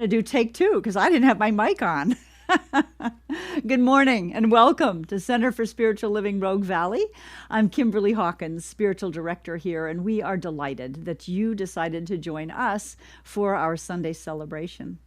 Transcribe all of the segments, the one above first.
To do take two because I didn't have my mic on. Good morning and welcome to Center for Spiritual Living Rogue Valley. I'm Kimberly Hawkins, spiritual director here, and we are delighted that you decided to join us for our Sunday celebration.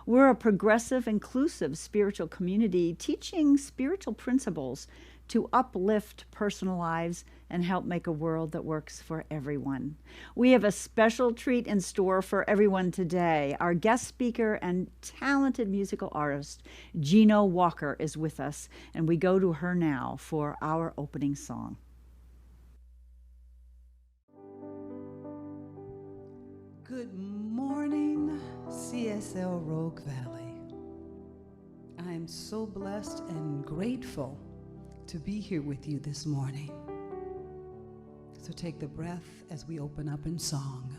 We're a progressive, inclusive spiritual community teaching spiritual principles to uplift personal lives and help make a world that works for everyone. We have a special treat in store for everyone today. Our guest speaker and talented musical artist, Gino Walker, is with us, and we go to her now for our opening song. Good morning, CSL Rogue Valley. I am so blessed and grateful to be here with you this morning. So take the breath as we open up in song.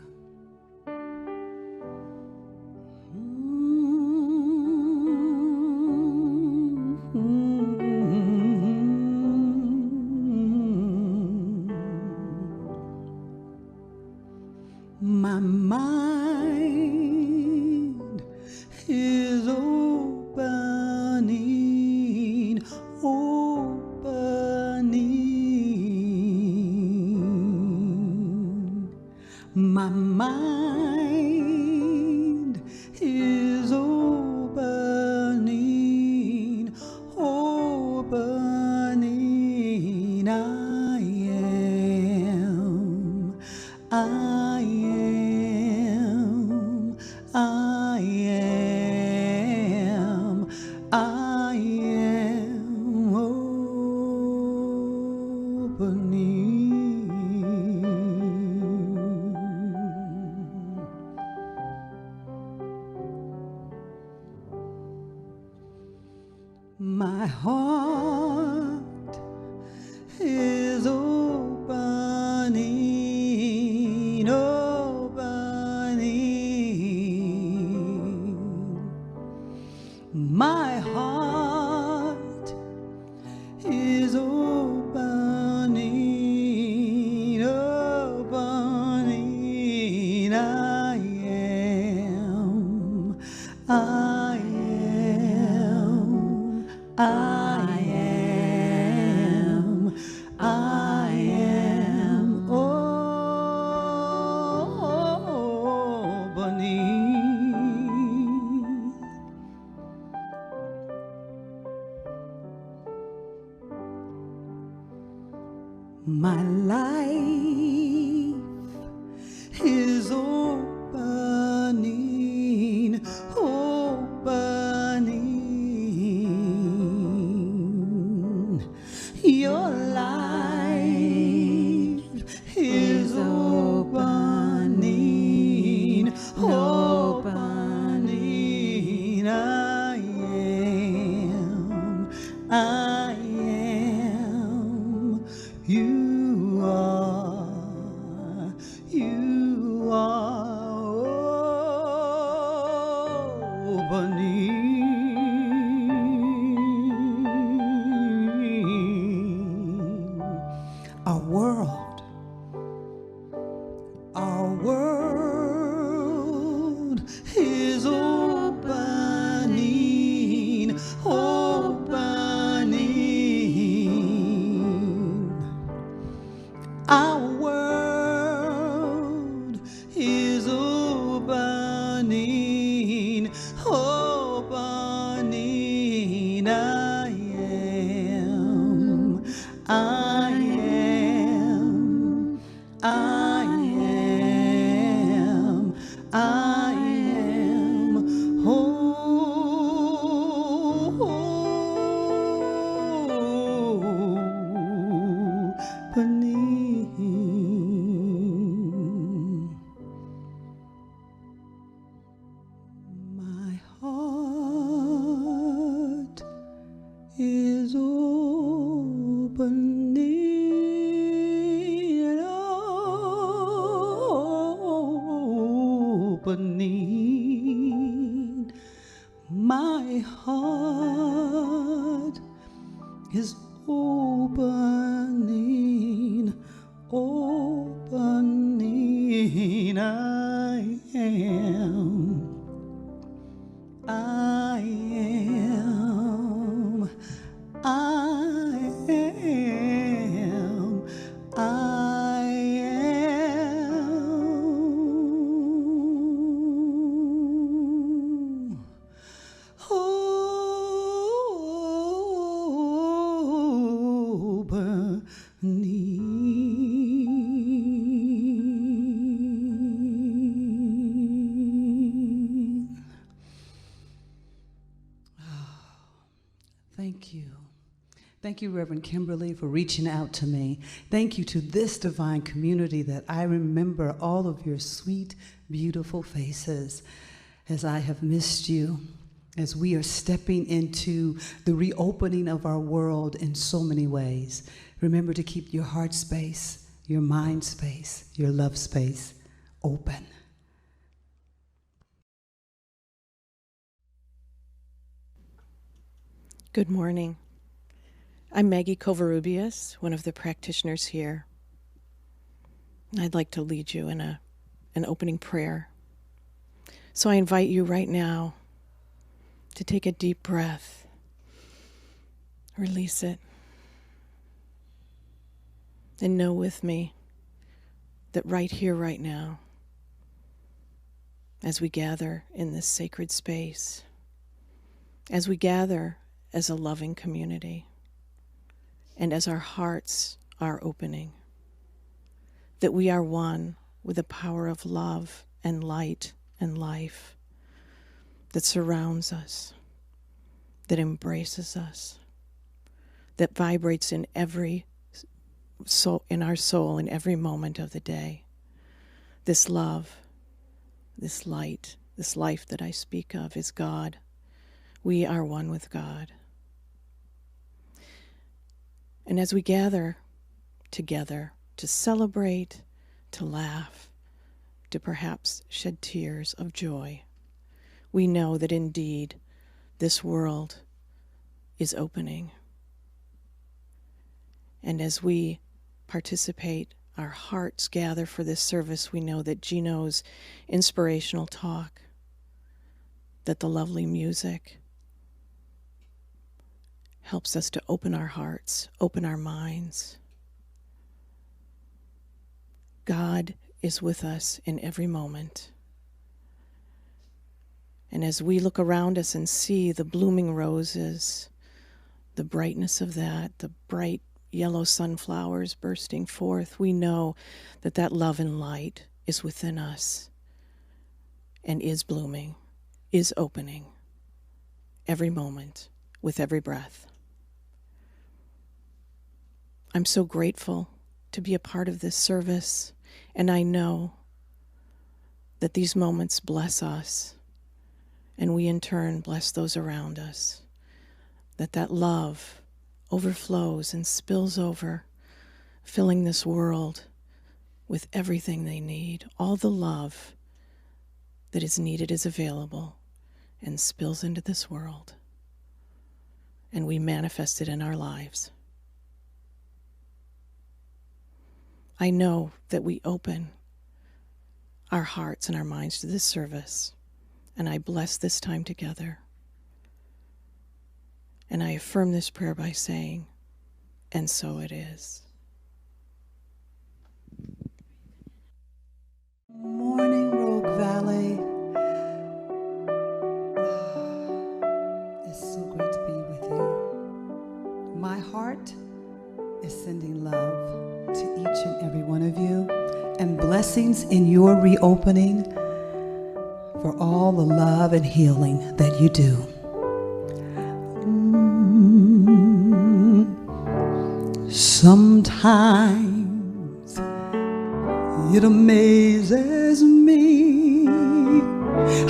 My mind is opening, my mind is opening, opening. I am opening. My heart is opening, opening. My heart is opening, opening. I am opening. My life is opening, opening. Your life is opening, opening. I am. You are opening. Our world is opening, opening. Our world is opening, opening. I am opening. My heart is opening, opening. My heart is opening, opening. I am Thank you, Reverend Kimberly, for reaching out to me. Thank you to this divine community that I remember all of your sweet, beautiful faces as I have missed you, as we are stepping into the reopening of our world in so many ways. Remember to keep your heart space, your mind space, your love space open. Good morning. I'm Maggie Covarrubias, one of the practitioners here. I'd like to lead you in an opening prayer. So I invite you right now to take a deep breath, release it, and know with me that right here, right now, as we gather in this sacred space, as we gather as a loving community, and as our hearts are opening, that we are one with the power of love and light and life that surrounds us, that embraces us, that vibrates in every soul, in our soul, in every moment of the day. This love, this light, this life that I speak of is God. We are one with God. And as we gather together to celebrate, to laugh, to perhaps shed tears of joy, we know that indeed this world is opening. And as we participate, our hearts gather for this service, we know that Gino's inspirational talk, that the lovely music helps us to open our hearts, open our minds. God is with us in every moment. And as we look around us and see the blooming roses, the brightness of that, the bright yellow sunflowers bursting forth, we know that that love and light is within us and is blooming, is opening every moment with every breath. I'm so grateful to be a part of this service, and I know that these moments bless us, and we in turn bless those around us, that love overflows and spills over, filling this world with everything they need. All the love that is needed is available and spills into this world, and we manifest it in our lives. I know that we open our hearts and our minds to this service, and I bless this time together. And I affirm this prayer by saying, and so it is. Morning, Rogue Valley. It's so great to be with you. My heart is sending love to each and every one of you, and blessings in your reopening for all the love and healing that you do. Sometimes it amazes me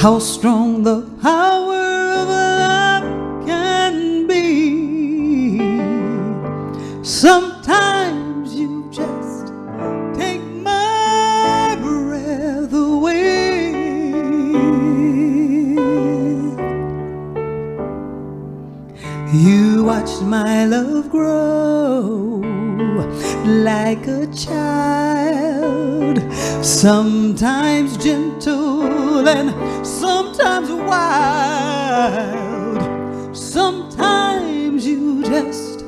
how strong the power of love can be. Sometimes you just take my breath away. You watched my love grow like a child, sometimes gentle and sometimes wild. Sometimes you just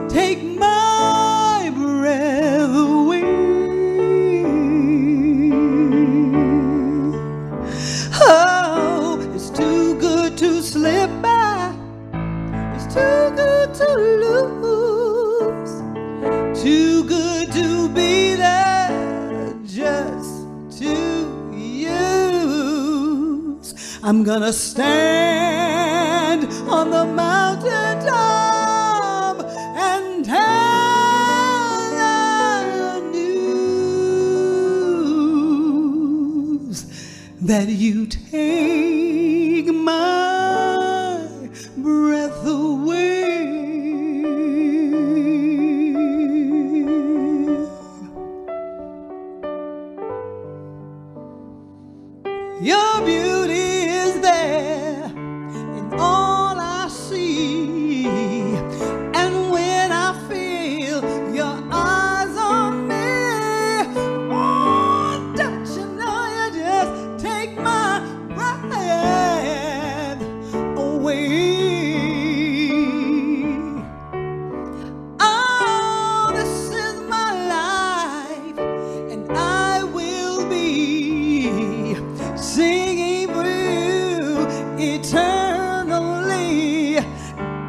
take my breath away. Oh, it's too good to slip by, it's too good to lose, too good to be there just to use. I'm gonna stand on the mountain top and that you take my breath away. Your beauty is there in all I see, and when I feel your eyes on me, oh, don't you know you just take my breath away. Oh, this is my life, and I will be singing for you eternally.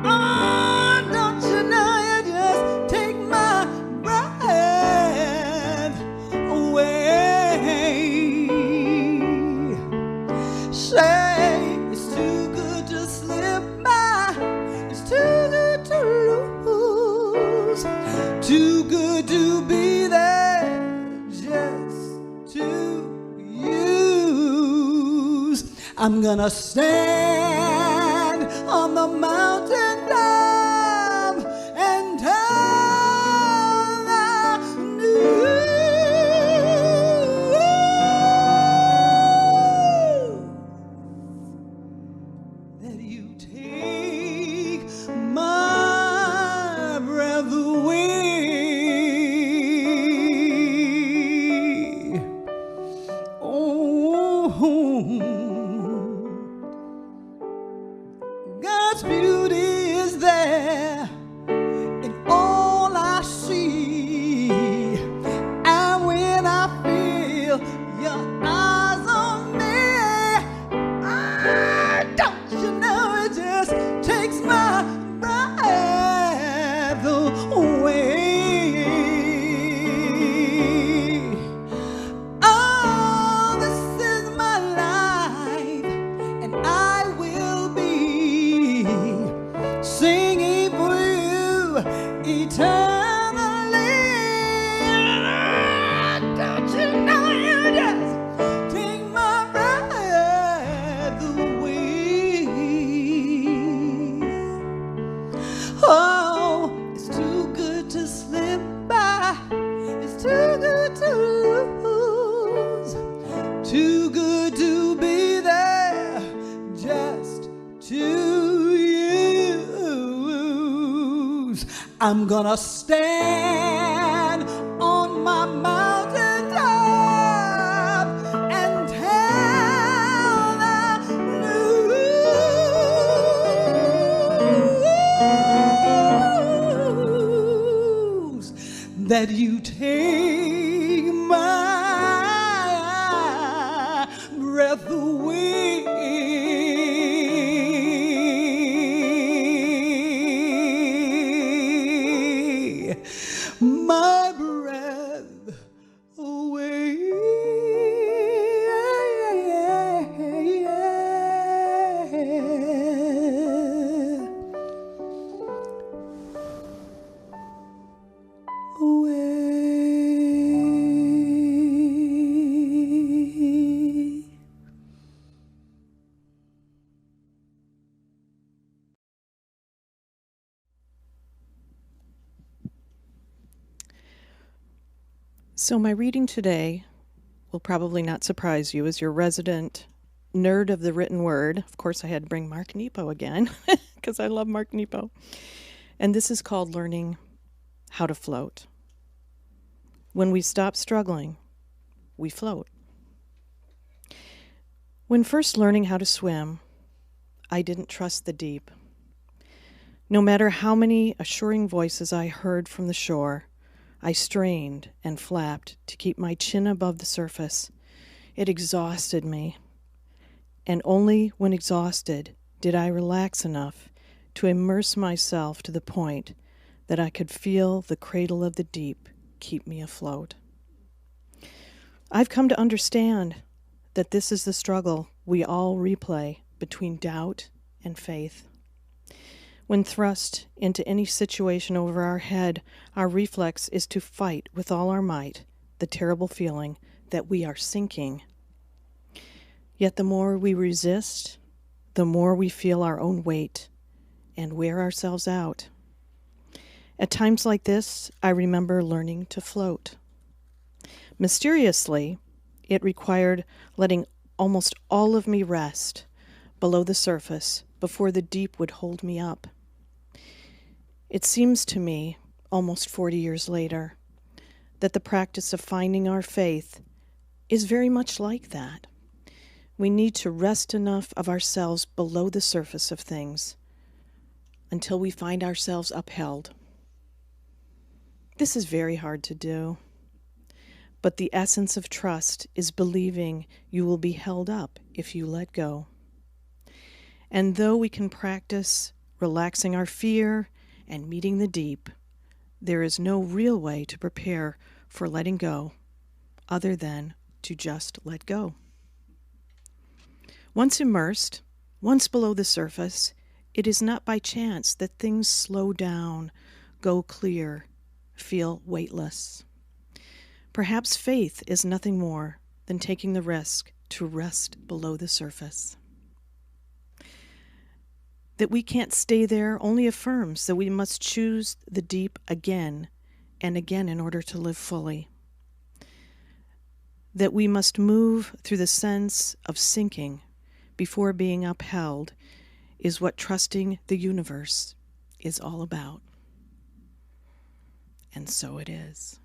Oh, don't you know you just take my breath away. Say it's too good to slip by, it's too good to lose, too good to be there just to use. I'm gonna stand on the mountain top and tell the news that you take my breath away. Oh, God's beauty is there in all I see, and when I feel your eyes on me, don't you know it just takes my breath away. Oh, this is my life, and I will be singing for you eternally. Don't you know you just take my breath away. Oh, it's too good to slip by, it's too good to lose, too good to be there just to use. I'm gonna stand on my mountain top and tell the news that you take my breath away. My breath away. Away. So my reading today will probably not surprise you as your resident nerd of the written word. Of course, I had to bring Mark Nepo again because I love Mark Nepo. And this is called Learning How to Float. When we stop struggling, we float. When first learning how to swim, I didn't trust the deep. No matter how many assuring voices I heard from the shore, I strained and flapped to keep my chin above the surface. It exhausted me. And only when exhausted did I relax enough to immerse myself to the point that I could feel the cradle of the deep keep me afloat. I've come to understand that this is the struggle we all replay between doubt and faith. When thrust into any situation over our head, our reflex is to fight with all our might the terrible feeling that we are sinking. Yet the more we resist, the more we feel our own weight and wear ourselves out. At times like this, I remember learning to float. Mysteriously, it required letting almost all of me rest below the surface before the deep would hold me up. It seems to me, almost 40 years later, that the practice of finding our faith is very much like that. We need to rest enough of ourselves below the surface of things until we find ourselves upheld. This is very hard to do, but the essence of trust is believing you will be held up if you let go. And though we can practice relaxing our fear and meeting the deep, there is no real way to prepare for letting go other than to just let go. Once immersed, once below the surface, it is not by chance that things slow down, go clear, feel weightless. Perhaps faith is nothing more than taking the risk to rest below the surface. That we can't stay there only affirms that we must choose the deep again and again in order to live fully. That we must move through the sense of sinking before being upheld is what trusting the universe is all about. And so it is.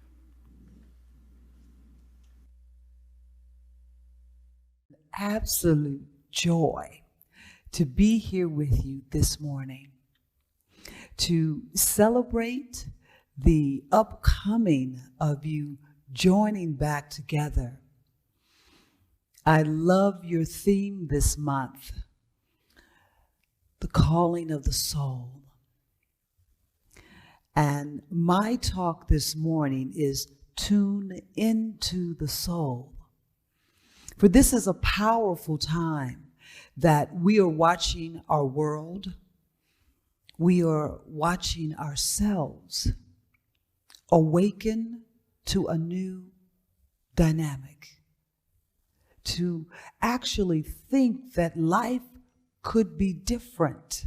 Absolute joy to be here with you this morning to celebrate the upcoming of you joining back together. I love your theme this month, the calling of the soul. And my talk this morning is tune into the soul. For this is a powerful time that we are watching our world. We are watching ourselves awaken to a new dynamic, to actually think that life could be different.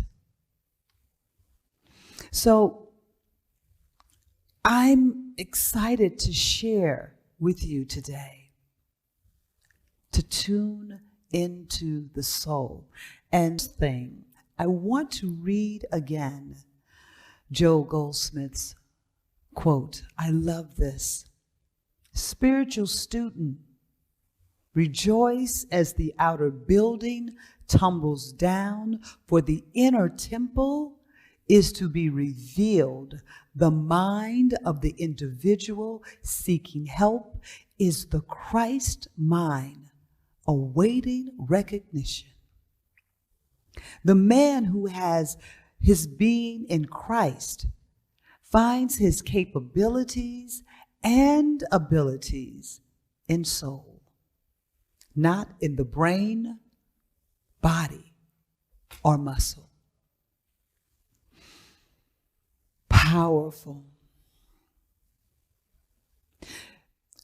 So I'm excited to share with you today, to tune into the soul. And thing, I want to read again Joe Goldsmith's quote. I love this. Spiritual student, rejoice as the outer building tumbles down, for the inner temple is to be revealed. The mind of the individual seeking help is the Christ mind awaiting recognition. The man who has his being in Christ finds his capabilities and abilities in soul, not in the brain, body, or muscle. Powerful.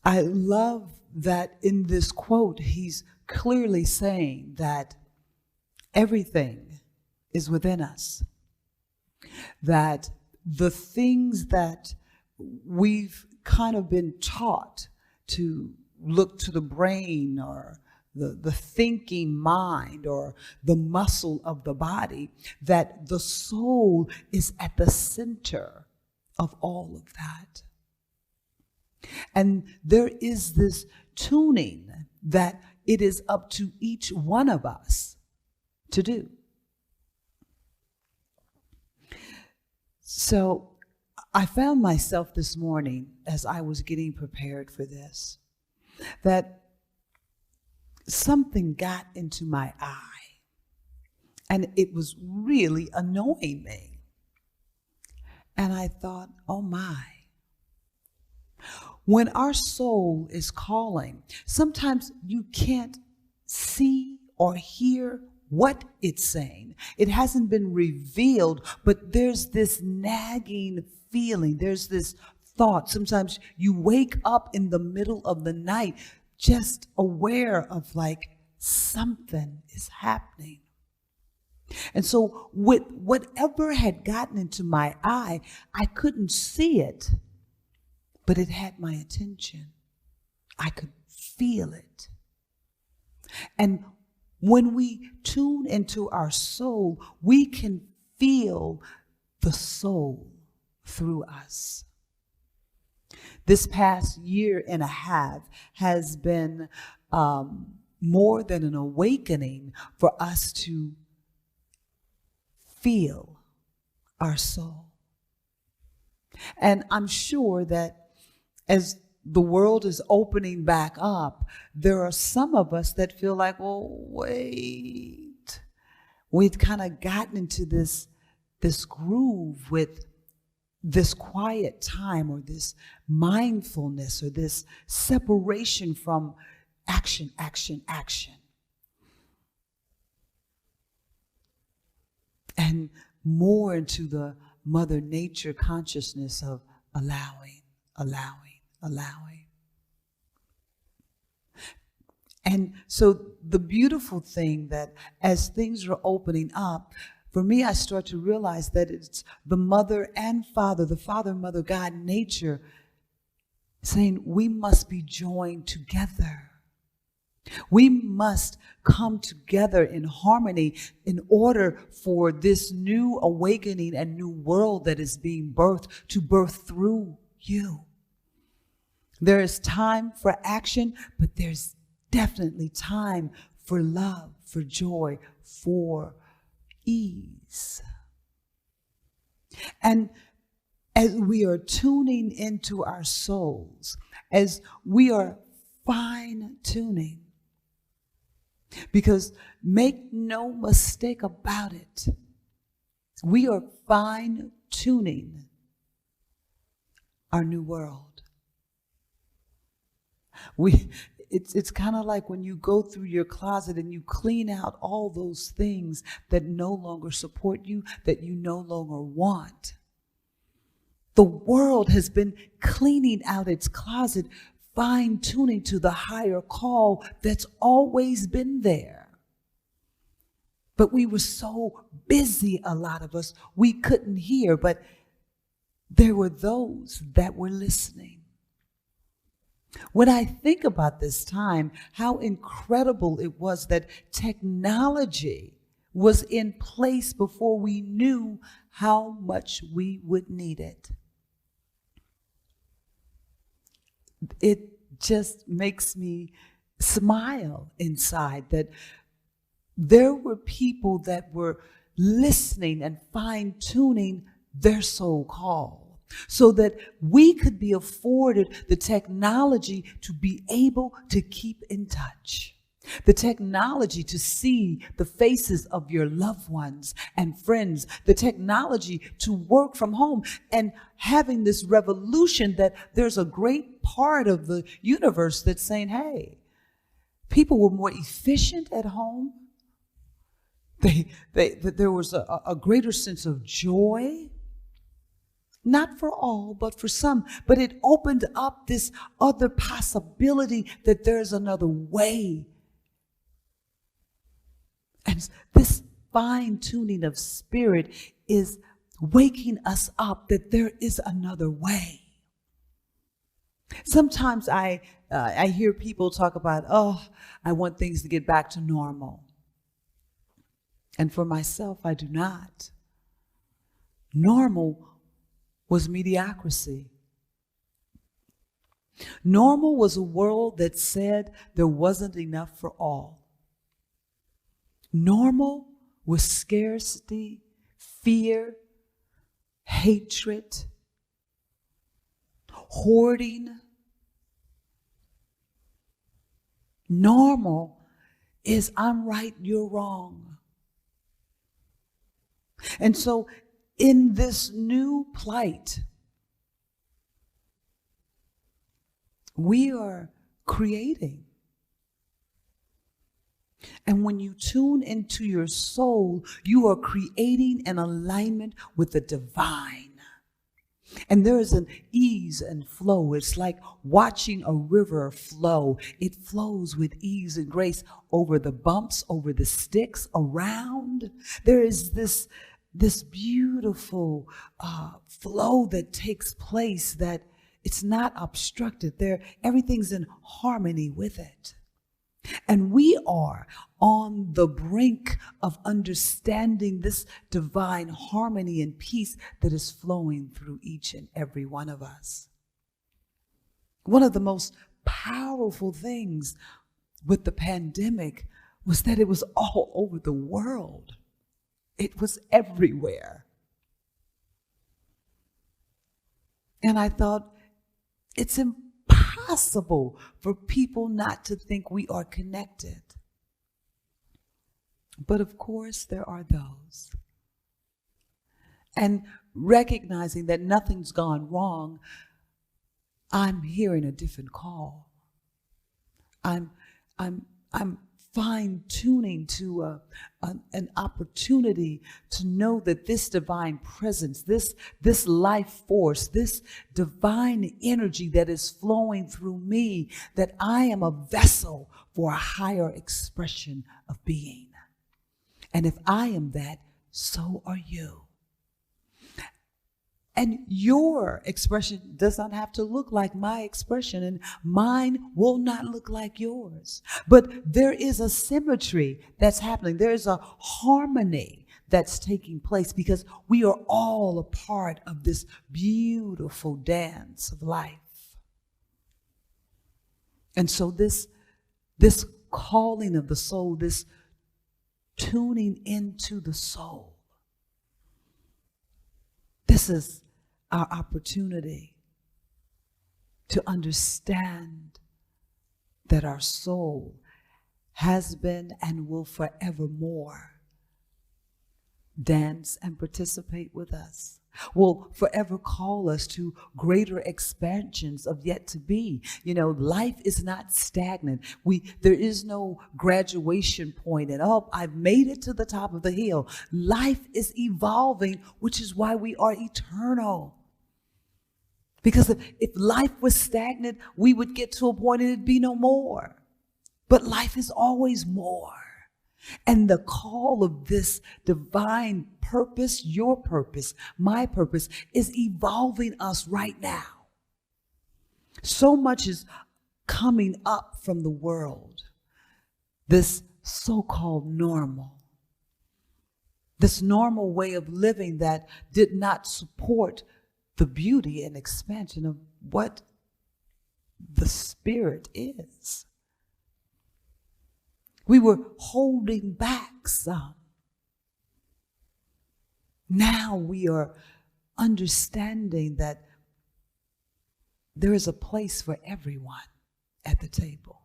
I love that in this quote, he's clearly saying that everything is within us, that the things that we've kind of been taught to look to the brain or the thinking mind or the muscle of the body, that the soul is at the center of all of that. And there is this tuning that it is up to each one of us to do. So I found myself this morning as I was getting prepared for this, that something got into my eye and it was really annoying me. And I thought, oh my. When our soul is calling, sometimes you can't see or hear what it's saying. It hasn't been revealed, but there's this nagging feeling. There's this thought. Sometimes you wake up in the middle of the night just aware of like something is happening. And so with whatever had gotten into my eye, I couldn't see it, but it had my attention. I could feel it. And when we tune into our soul, we can feel the soul through us. This past year and a half has been more than an awakening for us to feel our soul. And I'm sure that as the world is opening back up, there are some of us that feel like, oh, wait. We've kind of gotten into this groove with this quiet time or this mindfulness or this separation from action, action, action. And more into the Mother Nature consciousness of allowing. And so the beautiful thing that as things are opening up, for me, I start to realize that it's the mother and father, the father and mother, God, nature, saying we must be joined together. We must come together in harmony in order for this new awakening and new world that is being birthed to birth through you. There is time for action, but there's definitely time for love, for joy, for ease. And as we are tuning into our souls, as we are fine-tuning, because make no mistake about it, we are fine-tuning our new world. It's kind of like when you go through your closet and you clean out all those things that no longer support you, that you no longer want. The world has been cleaning out its closet, fine-tuning to the higher call that's always been there. But we were so busy, a lot of us, we couldn't hear, but there were those that were listening. When I think about this time, how incredible it was that technology was in place before we knew how much we would need it. It just makes me smile inside that there were people that were listening and fine-tuning their soul call, so that we could be afforded the technology to be able to keep in touch, the technology to see the faces of your loved ones and friends, the technology to work from home, and having this revolution that there's a great part of the universe that's saying, hey, people were more efficient at home. There was a greater sense of joy. Not for all, but for some. But it opened up this other possibility that there's another way. And this fine-tuning of spirit is waking us up that there is another way. Sometimes I hear people talk about, oh, I want things to get back to normal. And for myself, I do not. Normal was mediocrity. Normal was a world that said there wasn't enough for all. Normal was scarcity, fear, hatred, hoarding. Normal is I'm right, you're wrong. And so in this new plight, we are creating. And when you tune into your soul, you are creating an alignment with the divine. And there is an ease and flow. It's like watching a river flow. It flows with ease and grace over the bumps, over the sticks, around. There is this beautiful flow that takes place, that it's not obstructed. Everything's in harmony with it. And we are on the brink of understanding this divine harmony and peace that is flowing through each and every one of us. One of the most powerful things with the pandemic was that it was all over the world. It was everywhere. And I thought, it's impossible for people not to think we are connected. But of course, there are those. And recognizing that nothing's gone wrong, I'm hearing a different call. I'm fine-tuning to an opportunity to know that this divine presence, this life force, this divine energy that is flowing through me, that I am a vessel for a higher expression of being. And if I am that, so are you. And your expression does not have to look like my expression, and mine will not look like yours. But there is a symmetry that's happening. There is a harmony that's taking place, because we are all a part of this beautiful dance of life. And so this calling of the soul, this tuning into the soul, this is our opportunity to understand that our soul has been and will forevermore dance and participate with us, will forever call us to greater expansions of yet to be. You know, life is not stagnant. There is no graduation point and, oh, I've made it to the top of the hill. Life is evolving, which is why we are eternal. Because if life was stagnant, we would get to a point and it'd be no more. But life is always more. And the call of this divine purpose, your purpose, my purpose, is evolving us right now. So much is coming up from the world, this so-called normal, this normal way of living that did not support the beauty and expansion of what the spirit is. We were holding back some. Now we are understanding that there is a place for everyone at the table.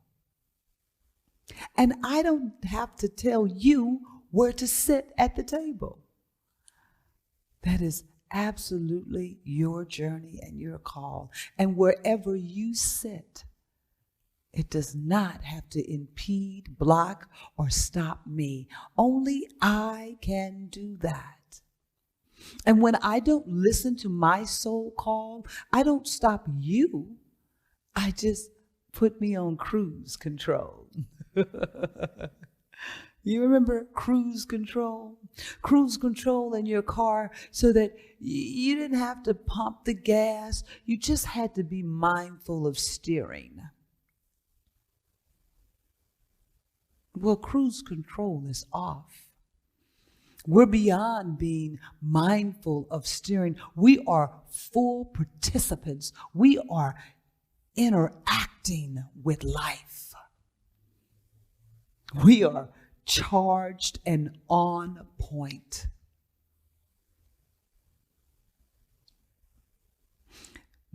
And I don't have to tell you where to sit at the table. That is absolutely your journey and your call. And wherever you sit, it does not have to impede, block, or stop me. Only I can do that. And when I don't listen to my soul call, I don't stop you. I just put me on cruise control. You remember cruise control? Cruise control in your car so that you didn't have to pump the gas. You just had to be mindful of steering. Well, cruise control is off. We're beyond being mindful of steering. We are full participants. We are interacting with life. We are charged and on point.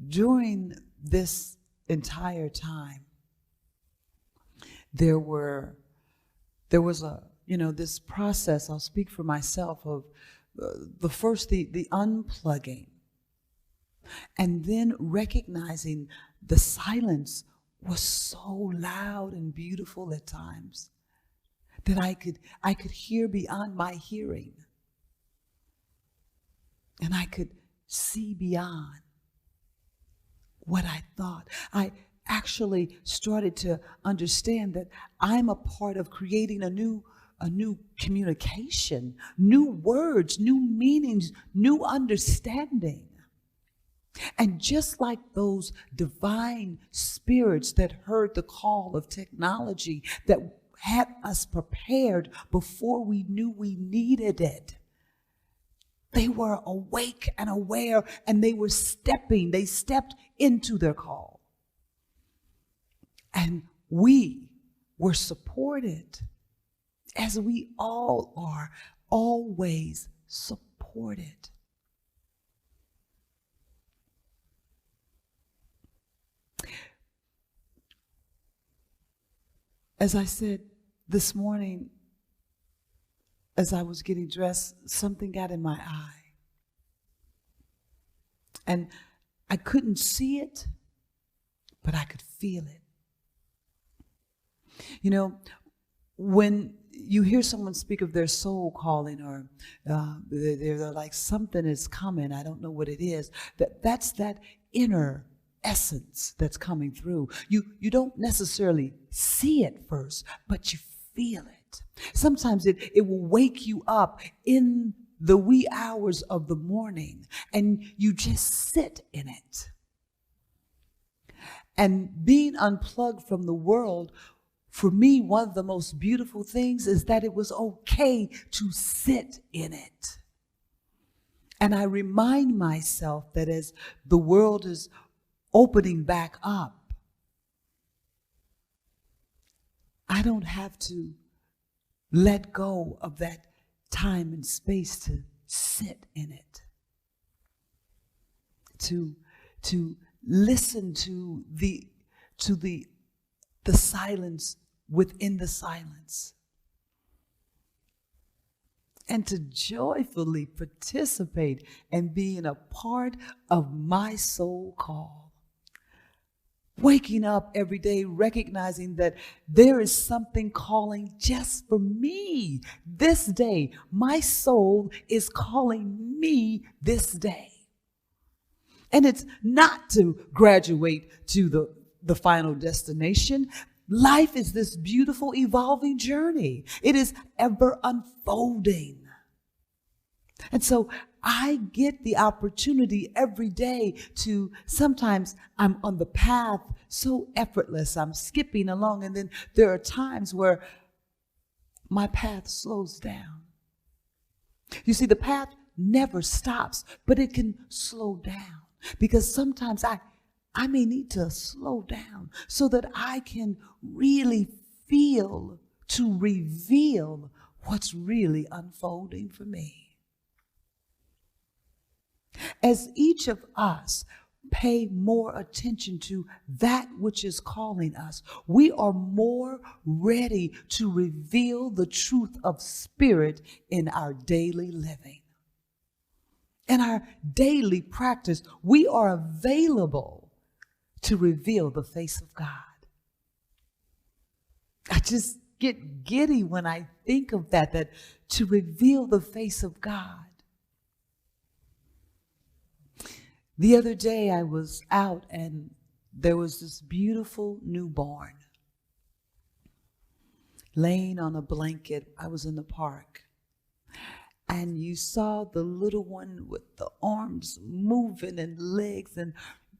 During this entire time, there was this process, I'll speak for myself, of the unplugging, and then recognizing the silence was so loud and beautiful at times that I could hear beyond my hearing, and I could see beyond. what I thought. I actually started to understand that I'm a part of creating a new communication, new words, new meanings, new understanding. And just like those divine spirits that heard the call of technology that had us prepared before we knew we needed it, they were awake and aware, and they stepped into their call. And we were supported, as we all are, always supported. As I said this morning, as I was getting dressed, something got in my eye. And I couldn't see it, but I could feel it. You know, when you hear someone speak of their soul calling, or they're like, something is coming, I don't know what it is, that's that inner essence that's coming through. You don't necessarily see it first, but you feel it. Sometimes it will wake you up in the wee hours of the morning, and you just sit in it. And being unplugged from the world, for me, one of the most beautiful things is that it was okay to sit in it. And I remind myself that as the world is opening back up, I don't have to let go of that time and space to sit in it, to listen to the silence within the silence, and to joyfully participate and being a part of my soul call. Waking up every day recognizing that there is something calling just for me this day. My soul is calling me this day. And it's not to graduate to the final destination. Life is this beautiful, evolving journey. It is ever unfolding. And so I get the opportunity every day to, sometimes I'm on the path so effortless, I'm skipping along, and then there are times where my path slows down. You see, the path never stops, but it can slow down, because sometimes I may need to slow down so that I can really feel, to reveal what's really unfolding for me. As each of us pay more attention to that which is calling us, we are more ready to reveal the truth of spirit in our daily living. In our daily practice, we are available to reveal the face of God. I just get giddy when I think of that to reveal the face of God. The other day I was out and there was this beautiful newborn laying on a blanket. I was in the park. And you saw the little one with the arms moving and legs. And,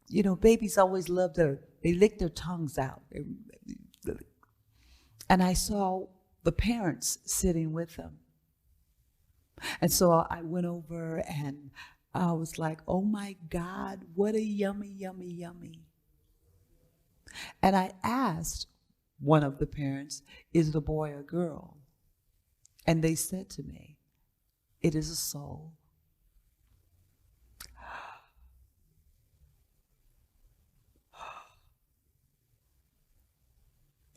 you know, babies always love they lick their tongues out. And I saw the parents sitting with them. And so I went over and I was like, oh my God, what a yummy, yummy, yummy. And I asked one of the parents, is it a boy or girl? And they said to me, it is a soul.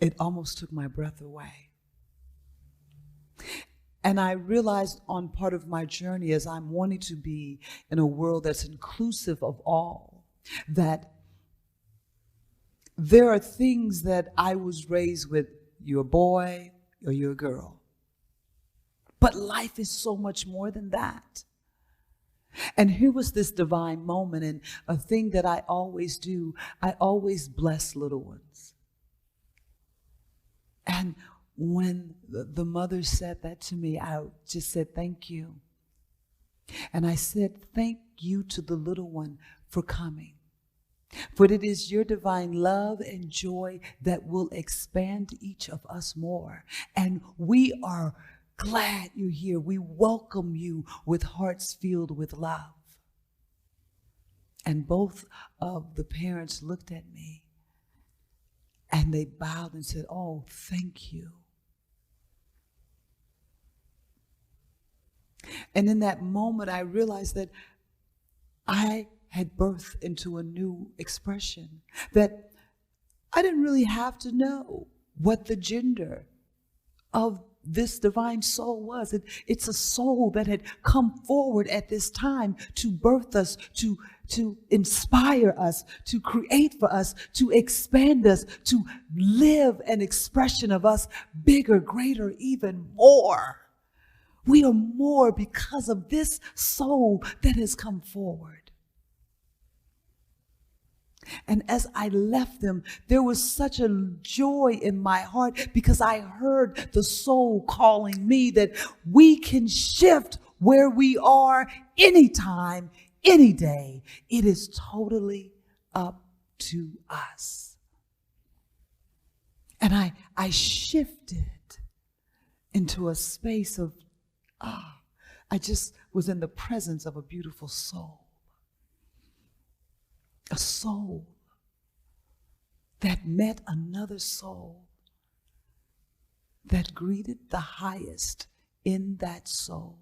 It almost took my breath away. And I realized on part of my journey, as I'm wanting to be in a world that's inclusive of all, that there are things that I was raised with, you're a boy or you're a girl. But life is so much more than that. And here was this divine moment, and a thing that I always do, I always bless little ones. And when the mother said that to me, I just said, thank you. And I said, thank you to the little one for coming. For it is your divine love and joy that will expand each of us more. And we are glad you're here. We welcome you with hearts filled with love. And both of the parents looked at me and they bowed and said, oh, thank you. And in that moment, I realized that I had birthed into a new expression, that I didn't really have to know what the gender of this divine soul was. It's a soul that had come forward at this time to birth us, to inspire us, to create for us, to expand us, to live an expression of us bigger, greater, even more. We are more because of this soul that has come forward. And as I left them, there was such a joy in my heart because I heard the soul calling me that we can shift where we are anytime, any day. It is totally up to us. And I shifted into a space of, I just was in the presence of a beautiful soul. A soul that met another soul that greeted the highest in that soul.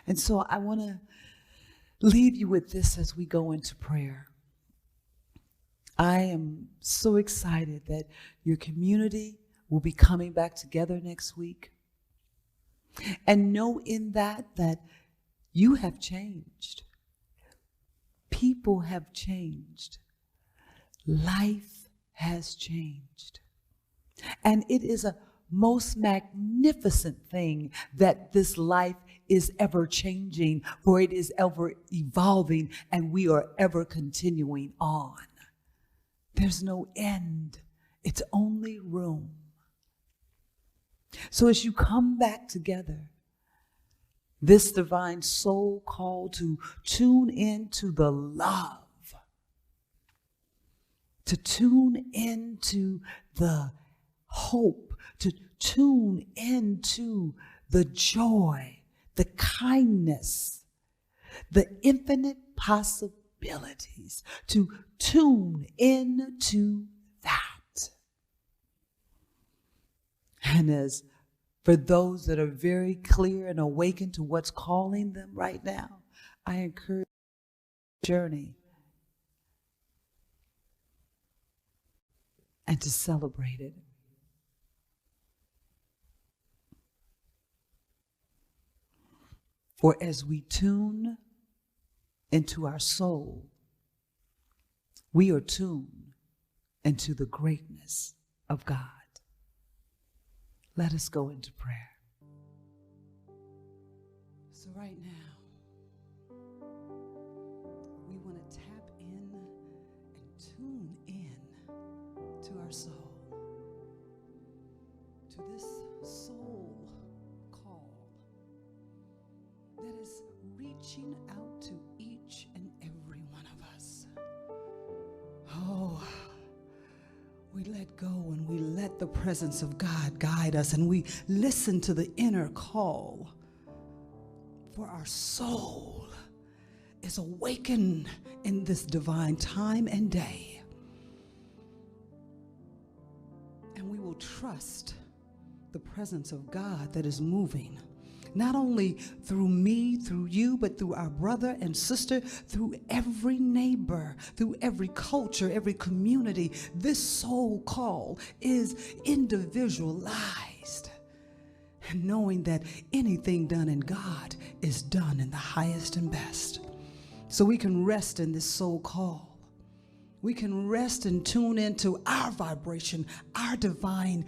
And so I want to leave you with this as we go into prayer. I am so excited that your community will be coming back together next week. And know in that you have changed. People have changed. Life has changed. And it is a most magnificent thing that this life is ever changing, for it is ever evolving, and we are ever continuing on. There's no end. It's only room. So as you come back together, this divine soul call to tune into the love, to tune into the hope, to tune into the joy, the kindness, the infinite possibilities, to tune into that. And as for those that are very clear and awakened to what's calling them right now, I encourage you to journey and to celebrate it. For as we tune into our soul, we are tuned into the greatness of God. Let us go into prayer. So right now, we want to tap in and tune in to our soul, to this soul call that is reaching out to each and every one of us. Oh, we let go and we let the presence of God guide us, and we listen to the inner call. For our soul is awakened in this divine time and day. And we will trust the presence of God that is moving, not only through me, through you, but through our brother and sister, through every neighbor, through every culture, every community. This soul call is individualized. And knowing that anything done in God is done in the highest and best. So we can rest in this soul call. We can rest and tune into our vibration, our divine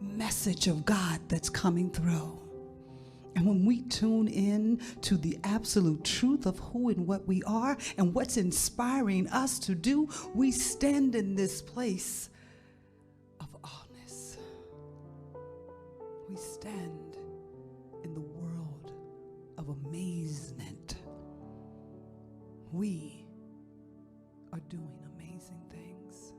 message of God that's coming through. And when we tune in to the absolute truth of who and what we are and what's inspiring us to do, we stand in this place of awness. We stand in the world of amazement. We are doing amazing things.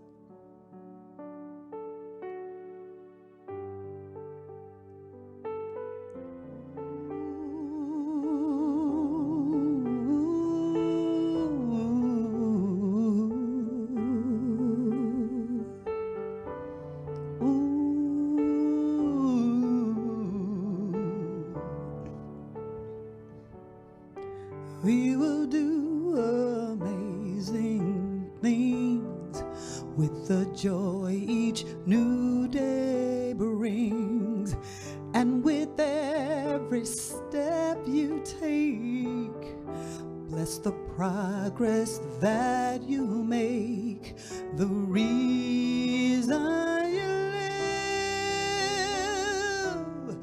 We will do amazing things with the joy each new day brings. And with every step you take, bless the progress that you make. The reason you live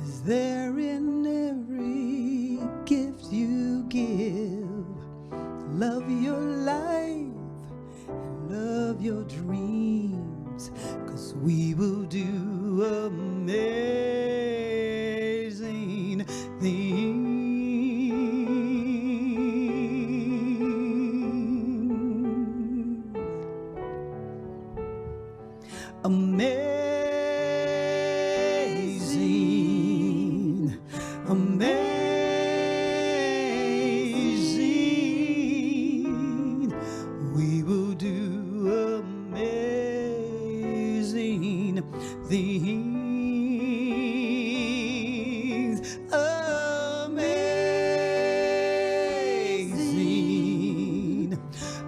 is there in every gift you give. Love your life and love your dreams, 'cause we will do amazing things. Amazing, amazing. We will do amazing things. Amazing,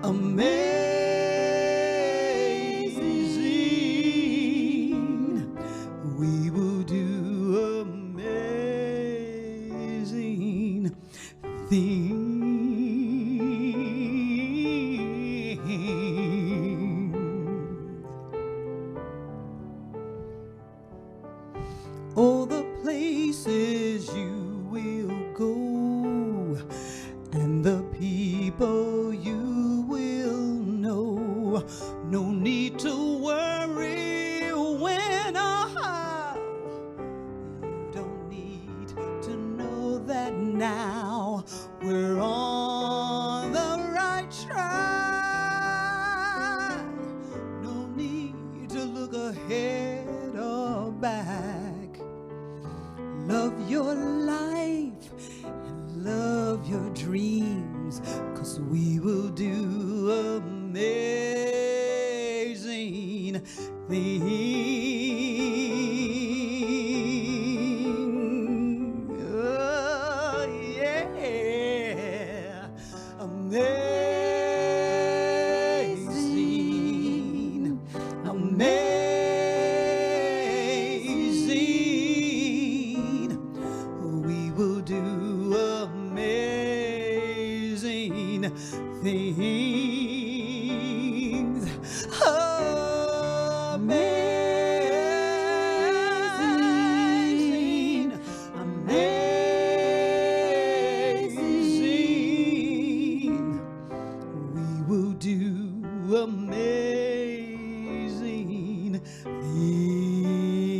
amazing. We will do amazing things. All the places you will go and the people you will know. No need to worry when or how. You don't need to know that now. We're on the right track. No need to look ahead or back. Love your life and love your dreams, 'cause we will do amazing things. Oh, yeah. Amazing, amazing. We will do amazing things. Amazing, amazing. We will do amazing things.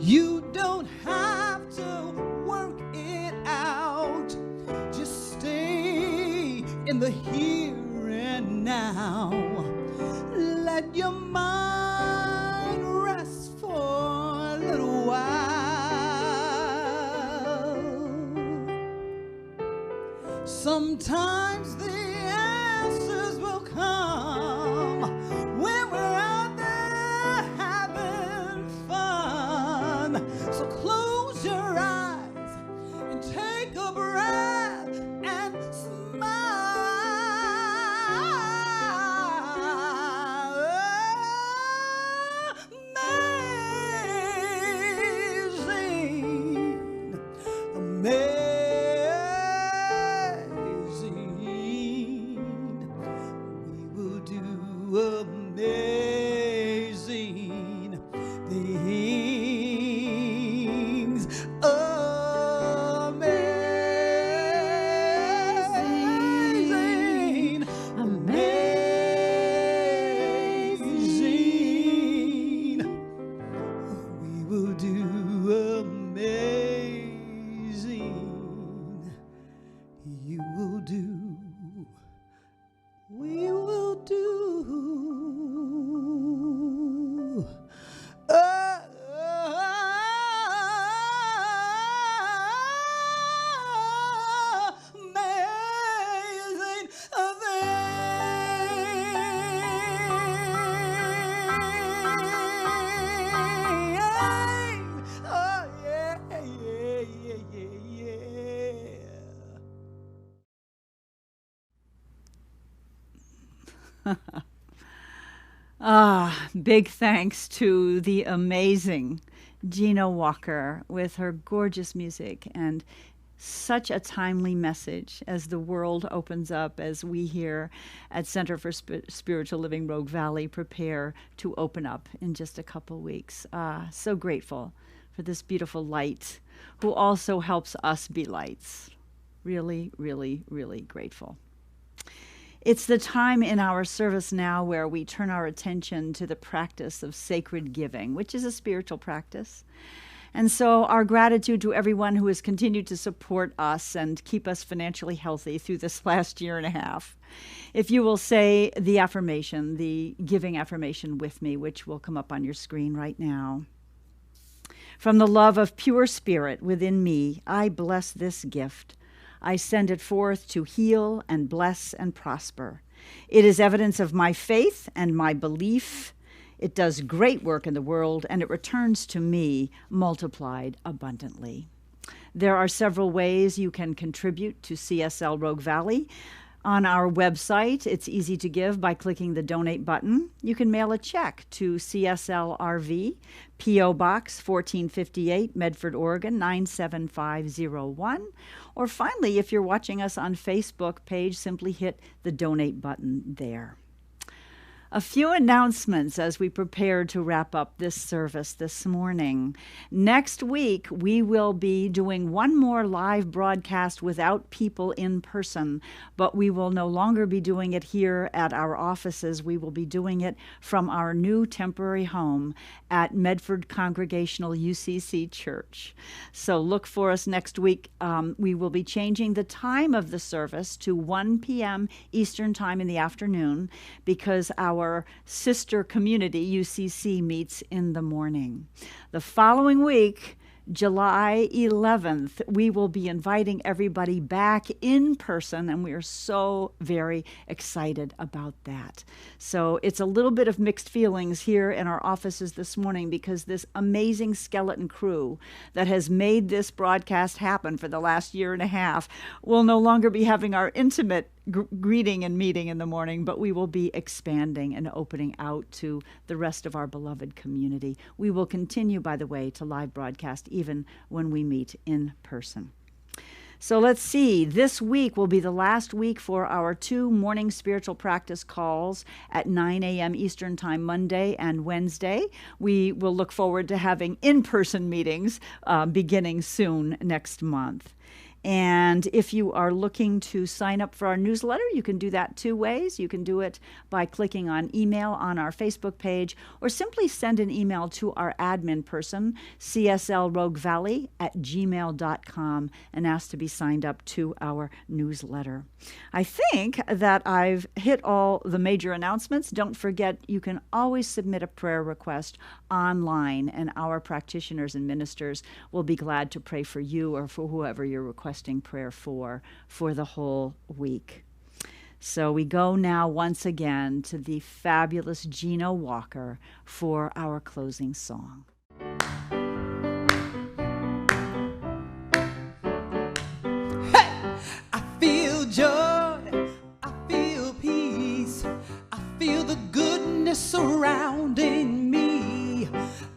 You don't have to work it out. Just stay in the here and now. Let your mind rest for a little while. Sometimes the answers will come when we're out there having fun. So close your eyes and take a breath and smile. Amazing, amazing. We will do amazing things. Big thanks to the amazing Gino Walker with her gorgeous music and such a timely message as the world opens up, as we here at Center for Spiritual Living Rogue Valley prepare to open up in just a couple weeks. So grateful for this beautiful light who also helps us be lights. Really, really, really grateful. It's the time in our service now where we turn our attention to the practice of sacred giving, which is a spiritual practice. And so our gratitude to everyone who has continued to support us and keep us financially healthy through this last year and a half. If you will say the affirmation, the giving affirmation with me, which will come up on your screen right now. From the love of pure spirit within me, I bless this gift. I send it forth to heal and bless and prosper. It is evidence of my faith and my belief. It does great work in the world, and it returns to me multiplied abundantly. There are several ways you can contribute to CSL Rogue Valley. On our website, it's easy to give by clicking the donate button. You can mail a check to CSL RV, P.O. Box 1458, Medford, Oregon 97501. Or finally, if you're watching us on Facebook page, simply hit the donate button there. A few announcements as we prepare to wrap up this service this morning. Next week, we will be doing one more live broadcast without people in person, but we will no longer be doing it here at our offices. We will be doing it from our new temporary home at Medford Congregational UCC Church. So look for us next week. We will be changing the time of the service to 1 p.m. Eastern Time in the afternoon because our sister community, UCC, meets in the morning. The following week, July 11th, we will be inviting everybody back in person, and we are so very excited about that. So it's a little bit of mixed feelings here in our offices this morning because this amazing skeleton crew that has made this broadcast happen for the last year and a half will no longer be having our intimate greeting and meeting in the morning, but we will be expanding and opening out to the rest of our beloved community. We will continue, by the way, to live broadcast even when we meet in person. So let's see. This week will be the last week for our 2 morning spiritual practice calls at 9 a.m. Eastern Time, Monday and Wednesday. We will look forward to having in-person meetings beginning soon next month. And if you are looking to sign up for our newsletter, you can do that 2 ways. You can do it by clicking on email on our Facebook page, or simply send an email to our admin person, cslroguevalley@gmail.com, and ask to be signed up to our newsletter. I think that I've hit all the major announcements. Don't forget, you can always submit a prayer request online, and our practitioners and ministers will be glad to pray for you or for whoever you're requesting prayer for the whole week. So we go now once again to the fabulous Gino Walker for our closing song. Hey! I feel joy, I feel peace, I feel the goodness surrounding me.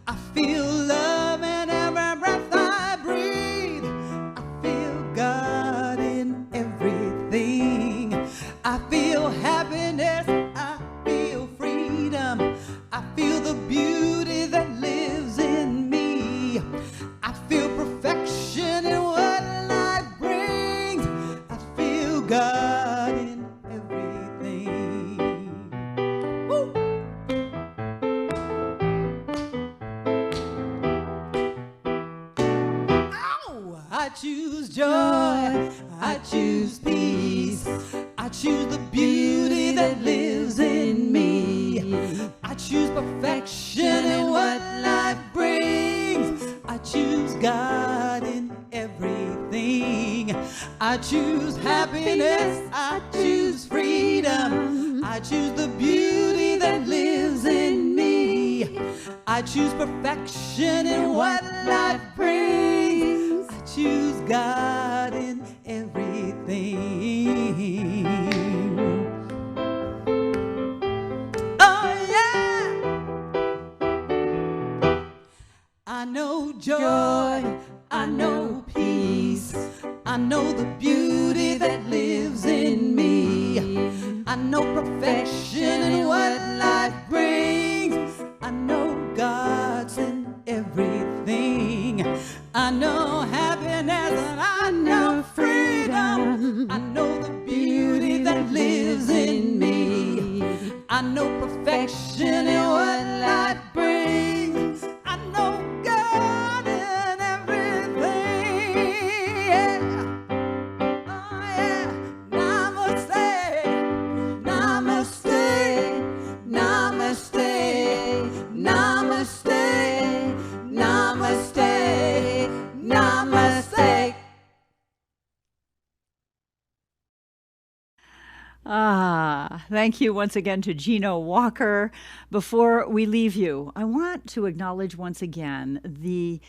I feel love in every breath I breathe. I feel God in everything. I feel happiness, I feel freedom. I feel the beauty that lives in me. I feel perfection in what life brings. I feel God in everything. Woo! I choose joy, I choose peace, I choose the beauty that lives in me. I choose perfection in what life brings. I choose God in everything. I choose happiness, I choose freedom. I choose the beauty that lives in me. I choose perfection in what life brings. I choose God in everything. I know perfection in what life brings. I know God's in everything. I know happiness and I know freedom. I know the beauty that lives in me. I know perfection in what life brings. I know God in everything. Yeah. Oh yeah. Namaste. Namaste. Namaste. Namaste. Namaste. Namaste. Thank you once again to Gino Walker. Before we leave you, I want to acknowledge once again the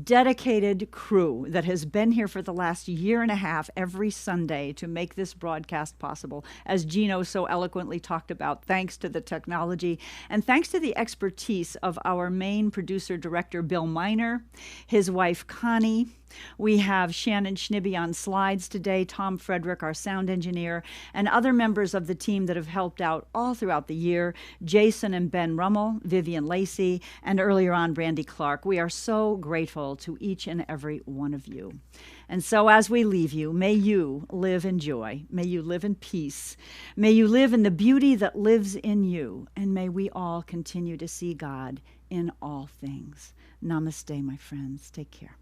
dedicated crew that has been here for the last year and a half every Sunday to make this broadcast possible. As Gino so eloquently talked about, thanks to the technology and thanks to the expertise of our main producer-director, Bill Miner, his wife, Connie. We have Shannon Schnibbe on slides today, Tom Frederick, our sound engineer, and other members of the team that have helped out all throughout the year, Jason and Ben Rummel, Vivian Lacey, and earlier on, Brandy Clark. We are so grateful to each and every one of you. And so as we leave you, may you live in joy. May you live in peace. May you live in the beauty that lives in you. And may we all continue to see God in all things. Namaste, my friends. Take care.